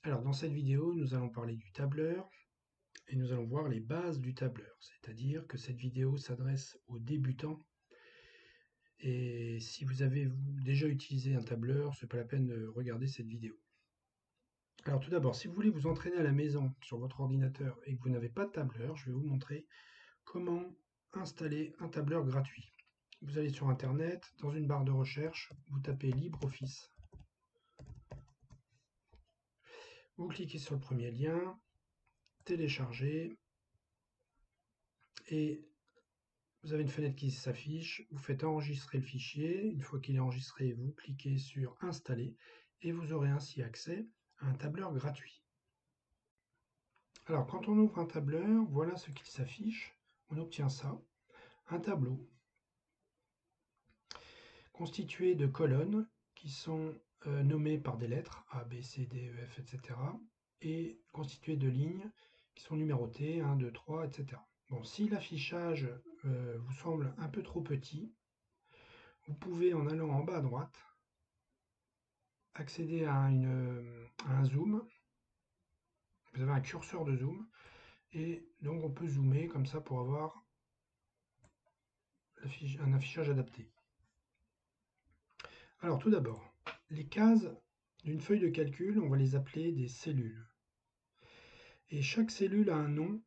Alors dans cette vidéo, nous allons parler du tableur et nous allons voir les bases du tableur. C'est-à-dire que cette vidéo s'adresse aux débutants et si vous avez déjà utilisé un tableur, ce n'est pas la peine de regarder cette vidéo. Alors tout d'abord, si vous voulez vous entraîner à la maison sur votre ordinateur et que vous n'avez pas de tableur, je vais vous montrer comment installer un tableur gratuit. Vous allez sur Internet, dans une barre de recherche, vous tapez LibreOffice. Vous cliquez sur le premier lien, télécharger, et vous avez une fenêtre qui s'affiche, vous faites enregistrer le fichier. Une fois qu'il est enregistré, vous cliquez sur Installer et vous aurez ainsi accès à un tableur gratuit. Alors quand on ouvre un tableur, voilà ce qu'il s'affiche. On obtient ça, un tableau constitué de colonnes qui sont nommées par des lettres A, B, C, D, E, F, etc. et constitué de lignes qui sont numérotées 1, 2, 3, etc. Bon, si l'affichage vous semble un peu trop petit, vous pouvez, en allant en bas à droite, accéder à un zoom. Vous avez un curseur de zoom et donc on peut zoomer comme ça pour avoir un affichage adapté. Alors tout d'abord, les cases d'une feuille de calcul, on va les appeler des cellules. Et chaque cellule a un nom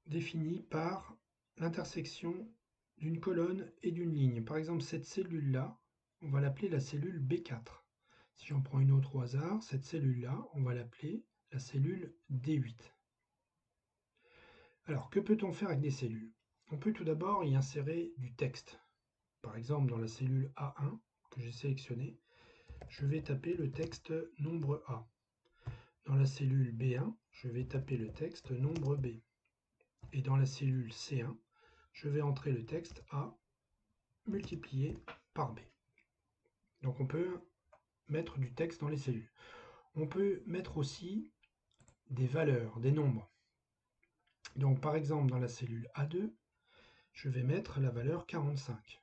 défini par l'intersection d'une colonne et d'une ligne. Par exemple, cette cellule-là, on va l'appeler la cellule B4. Si j'en prends une autre au hasard, cette cellule-là, on va l'appeler la cellule D8. Alors, que peut-on faire avec des cellules? On peut tout d'abord y insérer du texte. Par exemple, dans la cellule A1 que j'ai sélectionnée, je vais taper le texte nombre A. Dans la cellule B1, je vais taper le texte nombre B. Et dans la cellule C1, je vais entrer le texte A multiplié par B. Donc on peut mettre du texte dans les cellules. On peut mettre aussi des valeurs, des nombres. Donc par exemple, dans la cellule A2, je vais mettre la valeur 45.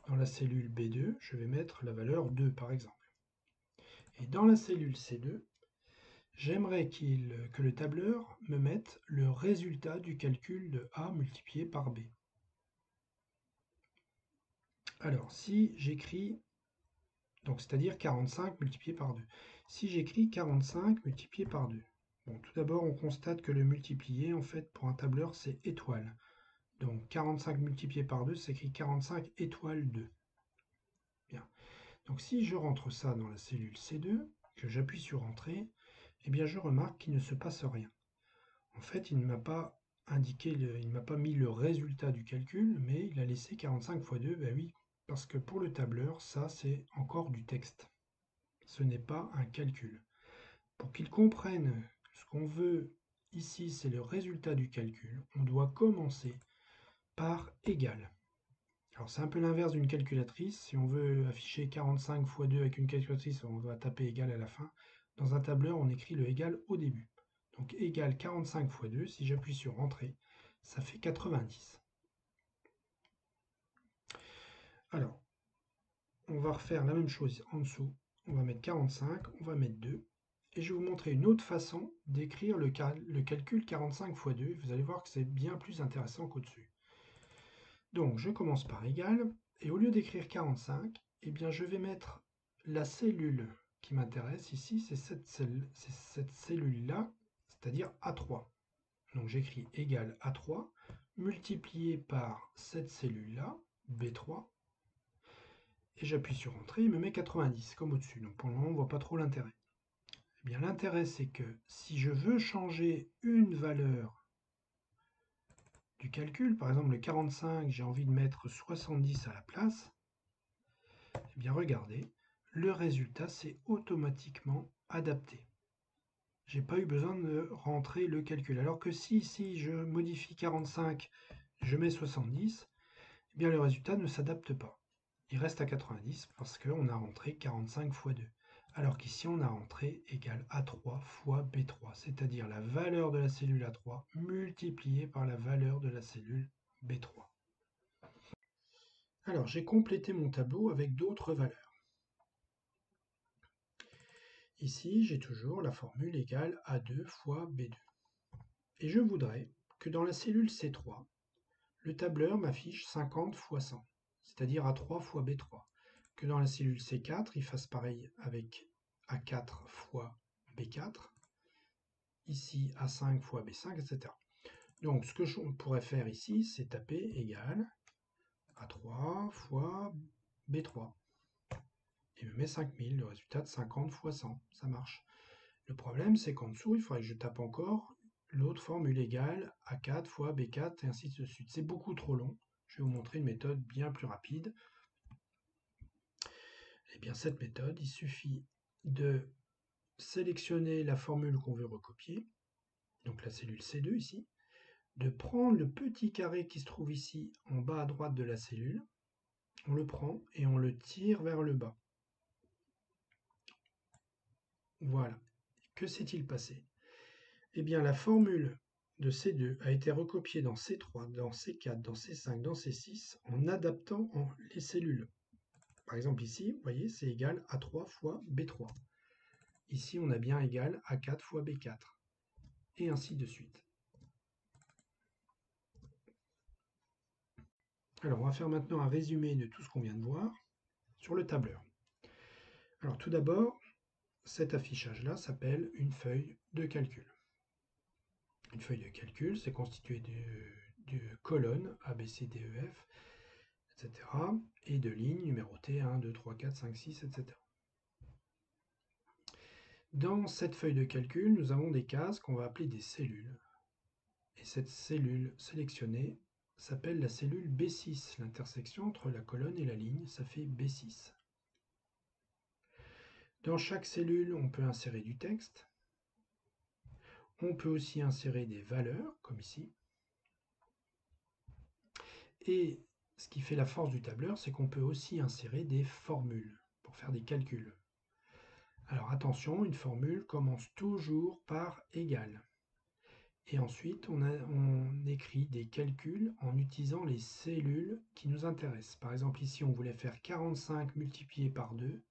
Dans la cellule B2, je vais mettre la valeur 2 par exemple. Et dans la cellule C2, j'aimerais que le tableur me mette le résultat du calcul de A multiplié par B. Alors si j'écris, donc c'est-à-dire 45 multiplié par 2. Si j'écris 45 multiplié par 2, bon, tout d'abord on constate que le multiplié, en fait, pour un tableur, c'est étoile. Donc 45 multiplié par 2, ça s'écrit 45 étoile 2. Bien. Donc si je rentre ça dans la cellule C2, que j'appuie sur Entrée, eh bien je remarque qu'il ne se passe rien. En fait, il ne m'a pas il ne m'a pas mis le résultat du calcul, mais il a laissé 45 fois 2, ben oui, parce que pour le tableur, ça c'est encore du texte. Ce n'est pas un calcul. Pour qu'il comprenne ce qu'on veut ici, c'est le résultat du calcul, on doit commencer par égal. Alors c'est un peu l'inverse d'une calculatrice. Si on veut afficher 45 fois 2 avec une calculatrice, on va taper égal à la fin. Dans un tableur, on écrit le égal au début. Donc égal 45 fois 2, si j'appuie sur Entrée, ça fait 90. Alors, on va refaire la même chose en dessous. On va mettre 45, on va mettre 2. Et je vais vous montrer une autre façon d'écrire le calcul 45 fois 2. Vous allez voir que c'est bien plus intéressant qu'au-dessus. Donc je commence par égal, et au lieu d'écrire 45, eh bien je vais mettre la cellule qui m'intéresse ici, c'est cette cellule-là, c'est-à-dire A3. Donc j'écris égal A3, multiplié par cette cellule-là, B3, et j'appuie sur Entrée, il me met 90, comme au-dessus. Donc pour le moment, on ne voit pas trop l'intérêt. Eh bien l'intérêt, c'est que si je veux changer une valeur du calcul, par exemple le 45, j'ai envie de mettre 70 à la place, eh bien regardez, le résultat s'est automatiquement adapté. J'ai pas eu besoin de rentrer le calcul. Alors que si ici je modifie 45, je mets 70, eh bien le résultat ne s'adapte pas. Il reste à 90 parce qu'on a rentré 45 fois 2. Alors qu'ici on a rentré égal A3 fois B3, c'est-à-dire la valeur de la cellule A3 multipliée par la valeur de la cellule B3. Alors j'ai complété mon tableau avec d'autres valeurs. ici, j'ai toujours la formule égale A2 fois B2. Et je voudrais que dans la cellule C3, le tableur m'affiche 50 fois 100, c'est-à-dire A3 fois B3. Que dans la cellule C4, il fasse pareil avec A4 fois B4, ici A5 fois B5, etc. Donc, ce que je pourrais faire ici, c'est taper égal A3 fois B3. Il me met 5000, le résultat de 50 fois 100, ça marche. Le problème, c'est qu'en dessous, il faudrait que je tape encore l'autre formule égale A4 fois B4, et ainsi de suite. C'est beaucoup trop long. Je vais vous montrer une méthode bien plus rapide. Eh bien, cette méthode, il suffit de sélectionner la formule qu'on veut recopier, donc la cellule C2 ici, de prendre le petit carré qui se trouve ici en bas à droite de la cellule, on le prend et on le tire vers le bas. Voilà. Que s'est-il passé? Eh bien, la formule de C2 a été recopiée dans C3, dans C4, dans C5, dans C6 en adaptant les cellules. Par exemple ici, vous voyez, c'est égal à 3 fois B3. Ici, on a bien égal à 4 fois B4. Et ainsi de suite. Alors, on va faire maintenant un résumé de tout ce qu'on vient de voir sur le tableur. Alors, tout d'abord, cet affichage-là s'appelle une feuille de calcul. Une feuille de calcul, c'est constitué de colonnes A, B, C, D, E, F, etc. et de lignes numérotées 1, 2, 3, 4, 5, 6, etc. Dans cette feuille de calcul, nous avons des cases qu'on va appeler des cellules. Et cette cellule sélectionnée s'appelle la cellule B6. L'intersection entre la colonne et la ligne, ça fait B6. Dans chaque cellule, on peut insérer du texte. On peut aussi insérer des valeurs, comme ici. Et ce qui fait la force du tableur, c'est qu'on peut aussi insérer des formules pour faire des calculs. Alors attention, une formule commence toujours par égal. Et ensuite, on écrit des calculs en utilisant les cellules qui nous intéressent. Par exemple, ici, on voulait faire 45 multiplié par 2.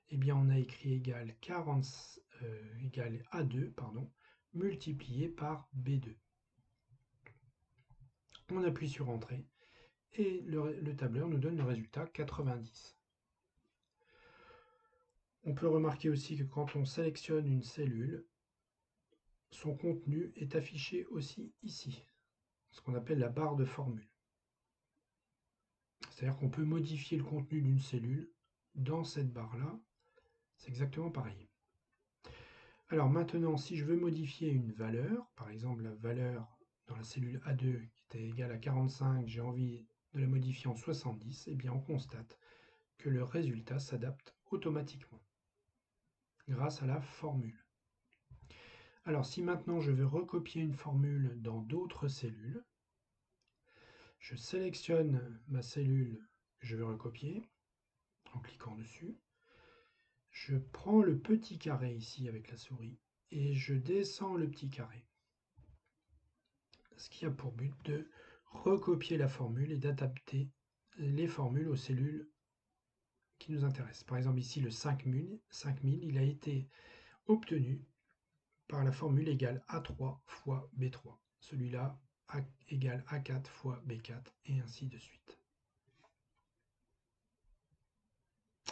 Eh bien, on a écrit égal A2 multiplié par B2. On appuie sur Entrée et le tableur nous donne le résultat 90. On peut remarquer aussi que quand on sélectionne une cellule, son contenu est affiché aussi ici, ce qu'on appelle la barre de formule. C'est-à-dire qu'on peut modifier le contenu d'une cellule dans cette barre-là. C'est exactement pareil. Alors maintenant, si je veux modifier une valeur, par exemple la valeur dans la cellule A2 qui était égale à 45, j'ai envie de la modifier en 70, eh bien on constate que le résultat s'adapte automatiquement grâce à la formule. Alors si maintenant je veux recopier une formule dans d'autres cellules, je sélectionne ma cellule que je veux recopier en cliquant dessus. Je prends le petit carré ici avec la souris et je descends le petit carré. Ce qui a pour but de recopier la formule et d'adapter les formules aux cellules qui nous intéressent. Par exemple ici le 5000, il a été obtenu par la formule égale A3 fois B3. Celui-là égale A4 fois B4 et ainsi de suite.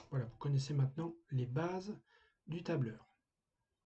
Voilà, vous connaissez maintenant les bases du tableur.